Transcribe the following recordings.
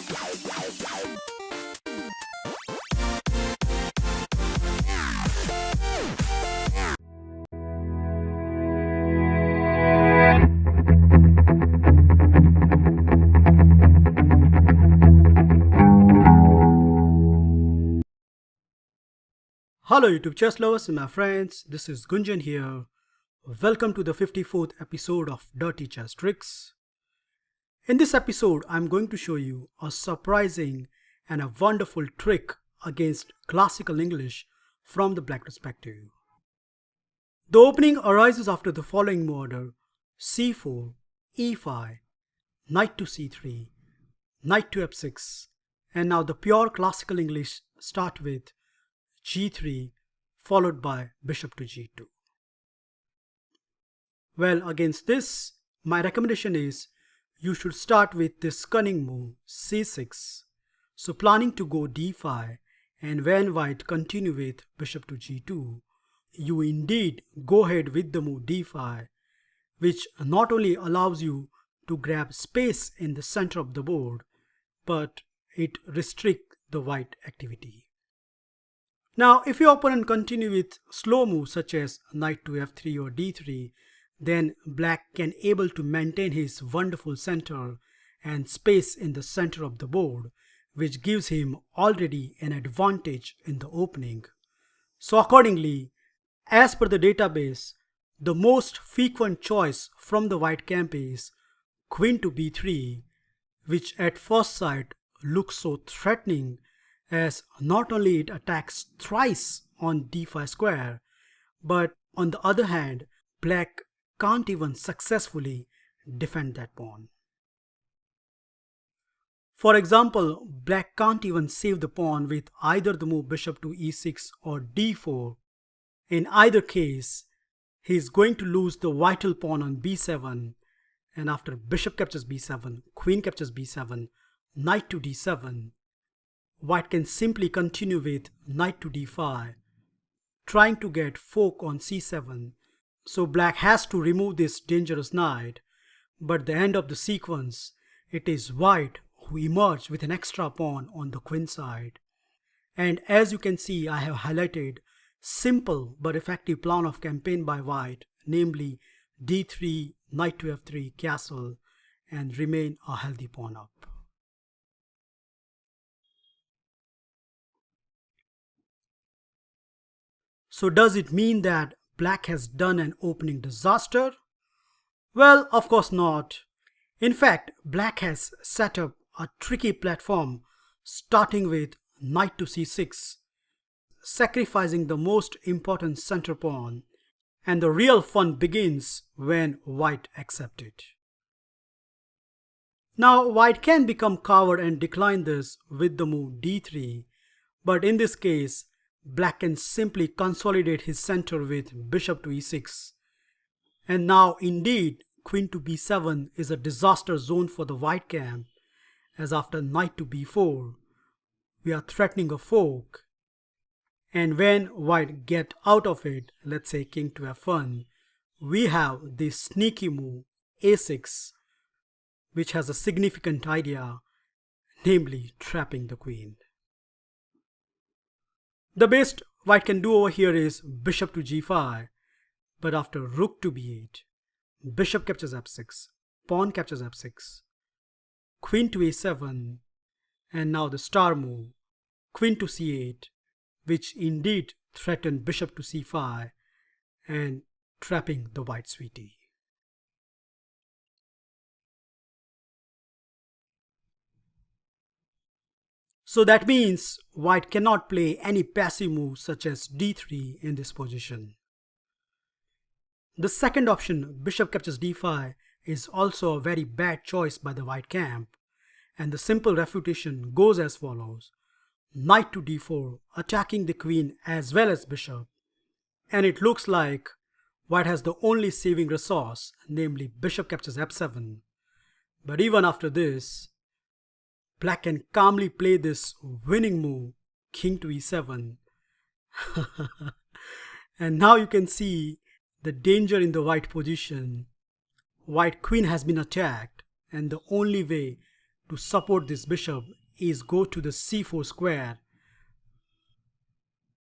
Hello YouTube chess lovers and my friends, this is Gunjan here. Welcome to the 54th episode of Dirty Chess Tricks. In this episode, I'm going to show you a surprising and a wonderful trick against classical English from the black perspective. The opening arises after the following order: c4, e5, knight to c3, knight to f6, and now the pure classical English start with g3 followed by bishop to g2. Well, against this, my recommendation is you should start with this cunning move c6. So planning to go d5, and when white continue with bishop to g2, you indeed go ahead with the move d5, which not only allows you to grab space in the center of the board, but it restricts the white activity. Now, if your opponent continue with slow moves such as knight to f3 or d3, then black can able to maintain his wonderful center and space in the center of the board, which gives him already an advantage in the opening. So accordingly, as per the database, the most frequent choice from the white camp is queen to b3, which at first sight looks so threatening, as not only it attacks thrice on d5 square, but on the other hand, black can't even successfully defend that pawn. For example, black can't even save the pawn with either the move bishop to e6 or d4. In either case, he is going to lose the vital pawn on b7, and after bishop captures b7, queen captures b7, knight to d7, white can simply continue with knight to d5, trying to get fork on c7, so black has to remove this dangerous knight, but at the end of the sequence, it is white who emerge with an extra pawn on the queen side. And as you can see, I have highlighted simple but effective plan of campaign by white, namely d3, knight to f3, castle, and remain a healthy pawn up. So does it mean that black has done an opening disaster? Well, of course not. In fact, black has set up a tricky platform starting with knight to c6, sacrificing the most important center pawn, and the real fun begins when white accepts it. Now, white can become coward and decline this with the move d3, but in this case, black can simply consolidate his center with bishop to e6. And now indeed, queen to b7 is a disaster zone for the white camp, as after knight to b4, we are threatening a fork. And when white get out of it, let's say king to f1, we have this sneaky move a6, which has a significant idea, namely trapping the queen. The best white can do over here is bishop to g5, but after rook to b8, bishop captures f6, pawn captures f6, queen to a7, and now the star move, queen to c8, which indeed threatened bishop to c5 and trapping the white sweetie. So that means white cannot play any passive moves such as d3 in this position. The second option, bishop captures d5, is also a very bad choice by the white camp, and the simple refutation goes as follows: knight to d4, attacking the queen as well as bishop, and it looks like white has the only saving resource, namely bishop captures f7. But even after this, black can calmly play this winning move, king to e7. And now you can see the danger in the white position. White queen has been attacked, and the only way to support this bishop is go to the c4 square.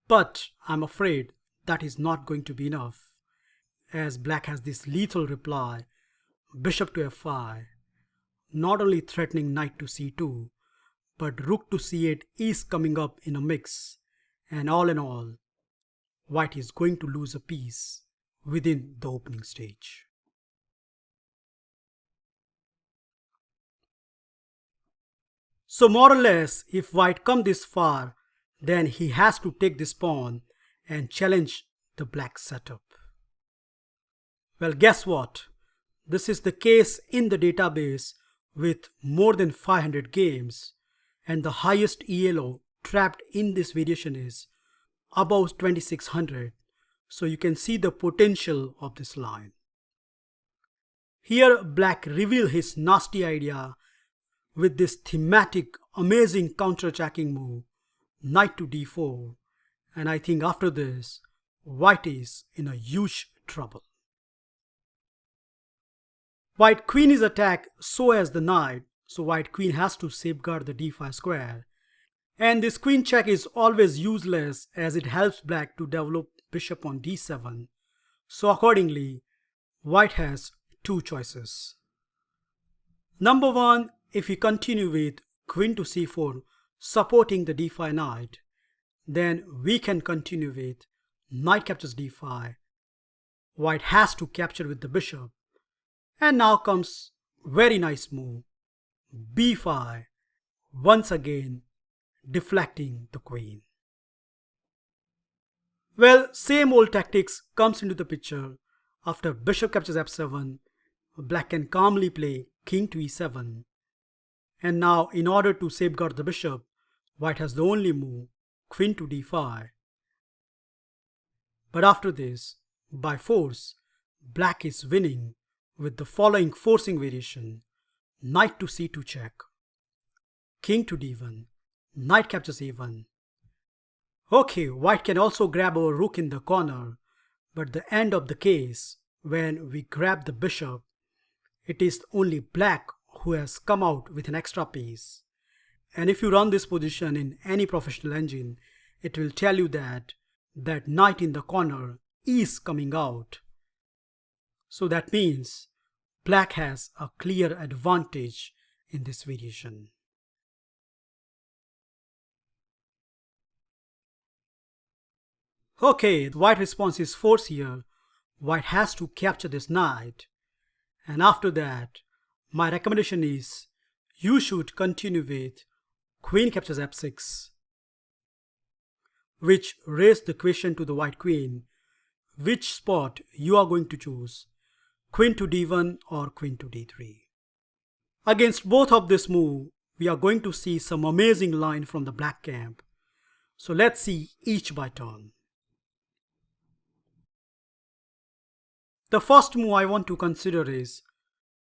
But I'm afraid that is not going to be enough, as black has this lethal reply, bishop to f5, not only threatening knight to c2, but rook to c8 is coming up in a mix, and all in all, white is going to lose a piece within the opening stage. So more or less, if white come this far, then he has to take this pawn and challenge the black setup. Well, guess what? This is the case in the database with more than 500 games, and the highest ELO trapped in this variation is above 2600. So you can see the potential of this line. Here black reveal his nasty idea with this thematic amazing counter-attacking move, knight to d4, and I think after this white is in a huge trouble. White queen is attacked, so as the knight, so white queen has to safeguard the d5 square, and this queen check is always useless as it helps black to develop bishop on d7. So accordingly, white has two choices. Number one, if we continue with queen to c4 supporting the d5 knight, then we can continue with knight captures d5. White has to capture with the bishop, and now comes very nice move, b5, once again deflecting the queen. Well, same old tactics comes into the picture. After bishop captures f7, black can calmly play king to e7. And now in order to safeguard the bishop, white has the only move, queen to d5. But after this, by force, black is winning with the following forcing variation, knight to c2 check, king to d1, knight captures a1. Okay, white can also grab our rook in the corner, but the end of the case, when we grab the bishop, it is only black who has come out with an extra piece. And if you run this position in any professional engine, it will tell you that that knight in the corner is coming out. So that means black has a clear advantage in this variation. Okay, white response is force here. White has to capture this knight. And after that, my recommendation is you should continue with queen captures f6, which raised the question to the white queen, which spot you are going to choose, queen to d1 or queen to d3. Against both of this move, we are going to see some amazing line from the black camp. So let's see each by turn. The first move I want to consider is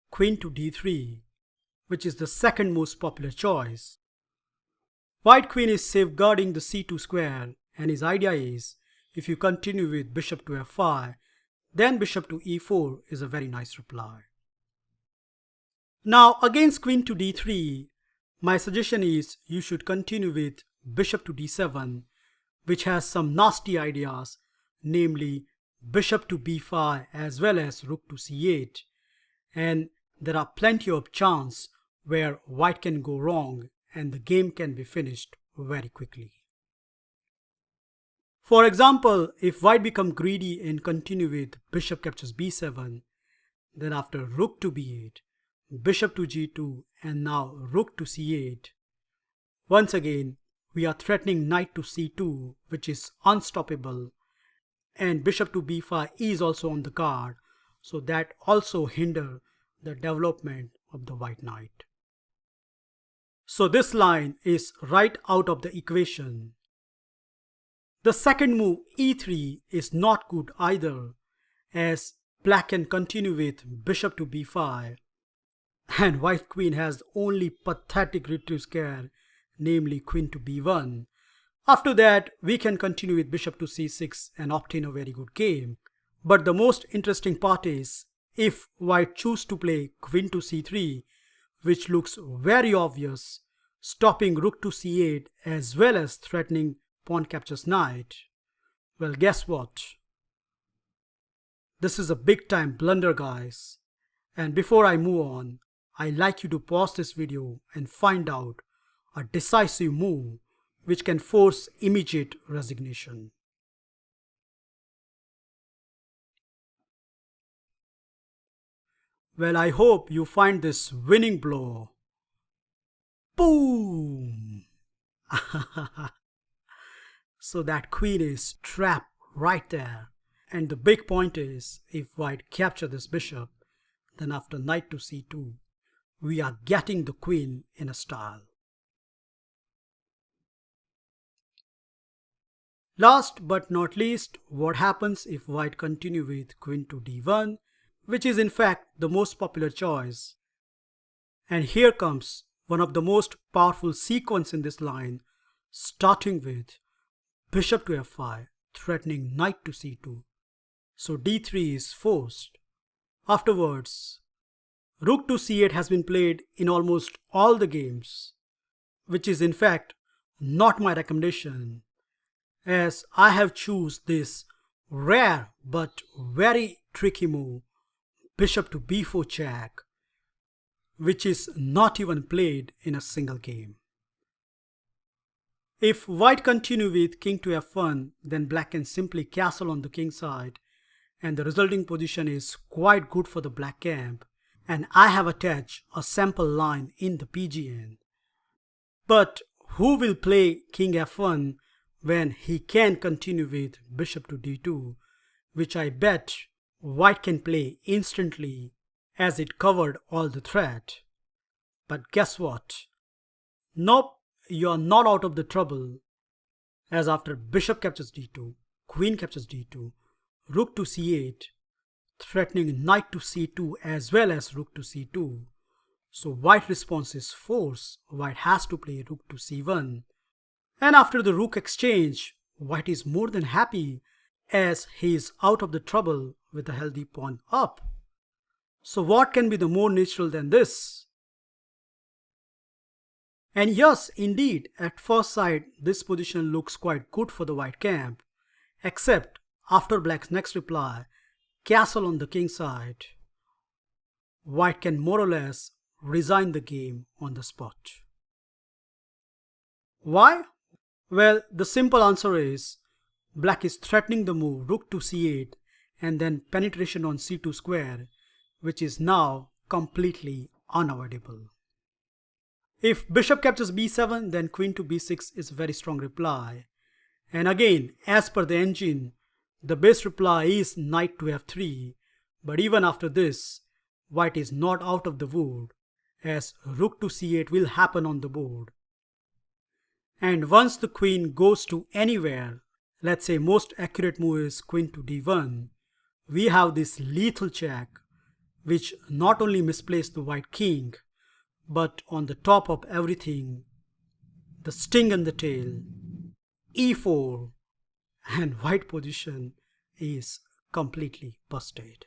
queen to d3, which is the second most popular choice. White queen is safeguarding the c2 square, and his idea is if you continue with bishop to f5, then bishop to e4 is a very nice reply. Now against queen to d3, my suggestion is you should continue with bishop to d7, which has some nasty ideas, namely bishop to b5 as well as rook to c8, and there are plenty of chance where white can go wrong and the game can be finished very quickly. For example, if white become greedy and continue with bishop captures b7, then after rook to b8, bishop to g2, and now rook to c8, once again we are threatening knight to c2, which is unstoppable, and bishop to b5 is also on the card, so that also hinder the development of the white knight. So this line is right out of the equation. The second move, e3, is not good either, as black can continue with bishop to b5, and white queen has only pathetic retrieve scare, namely queen to b1. After that, we can continue with bishop to c6 and obtain a very good game. But the most interesting part is, if white choose to play queen to c3, which looks very obvious, stopping rook to c8 as well as threatening pawn captures knight. Well, guess what? This is a big time blunder, guys. And before I move on, I'd like you to pause this video and find out a decisive move which can force immediate resignation. Well, I hope you find this winning blow. Boom! So that queen is trapped right there. And the big point is, if white capture this bishop, then after knight to c2, we are getting the queen in a style. Last but not least, what happens if white continue with queen to d1, which is in fact the most popular choice. And here comes one of the most powerful sequence in this line, starting with bishop to f5, threatening knight to c2. So d3 is forced. Afterwards, rook to c8 has been played in almost all the games, which is in fact not my recommendation, as I have choose this rare but very tricky move, bishop to b4 check, which is not even played in a single game. If white continue with king to f1, then black can simply castle on the king side, and the resulting position is quite good for the black camp, and I have attached a sample line in the PGN. But who will play king f1 when he can continue with bishop to d2, which I bet white can play instantly as it covered all the threat. But guess what? Nope, you are not out of the trouble, as after bishop captures d2, queen captures d2, rook to c8, threatening knight to c2 as well as rook to c2. So white response is force. White has to play rook to c1. And after the rook exchange, white is more than happy as he is out of the trouble with a healthy pawn up. So what can be the more natural than this? And yes, indeed, at first sight, this position looks quite good for the white camp, except after black's next reply, castle on the king side, white can more or less resign the game on the spot. Why? Well, the simple answer is, black is threatening the move rook to c8 and then penetration on c2 square, which is now completely unavoidable. If bishop captures b7, then queen to b6 is a very strong reply. And again, as per the engine, the best reply is knight to f3, but even after this, white is not out of the wood, as rook to c8 will happen on the board. And once the queen goes to anywhere, let's say most accurate move is queen to d1, we have this lethal check, which not only misplaces the white king, but on the top of everything, the sting in the tail, e4, and white position is completely busted.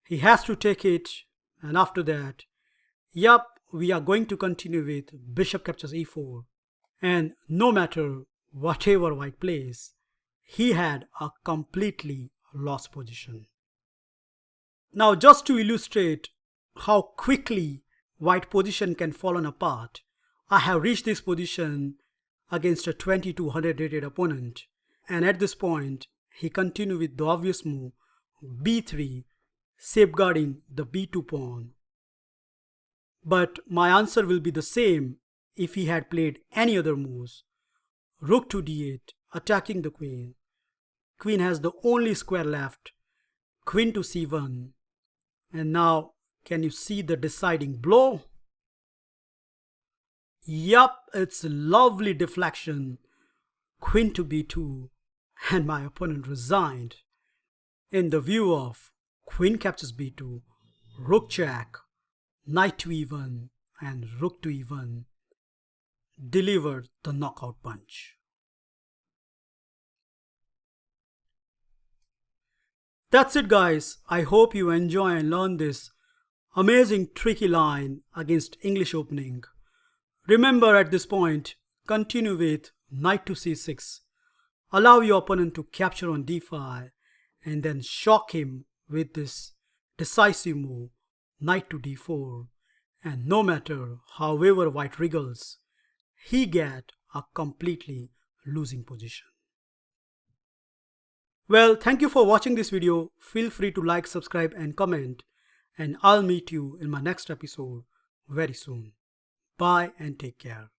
He has to take it, and after that, yup, we are going to continue with bishop captures e4, and no matter whatever white plays, he had a completely lost position. Now just to illustrate how quickly white position can fall apart, I have reached this position against a 2200 rated opponent, and at this point he continued with the obvious move b3, safeguarding the b2 pawn. But my answer will be the same if he had played any other moves. Rook to d8, attacking the queen. Queen has the only square left, queen to c1, and now can you see the deciding blow? Yup, it's a lovely deflection, queen to b2, and my opponent resigned. In the view of queen captures b2, rook check, knight to e1, and rook to e1, delivered the knockout punch. That's it guys, I hope you enjoy and learn this Amazing tricky line against English opening. Remember at this point, continue with knight to c6. Allow your opponent to capture on d5 and then shock him with this decisive move, knight to d4. And no matter however white wriggles, he get a completely losing position. Well, thank you for watching this video. Feel free to like, subscribe and comment. And I'll meet you in my next episode very soon. Bye and take care.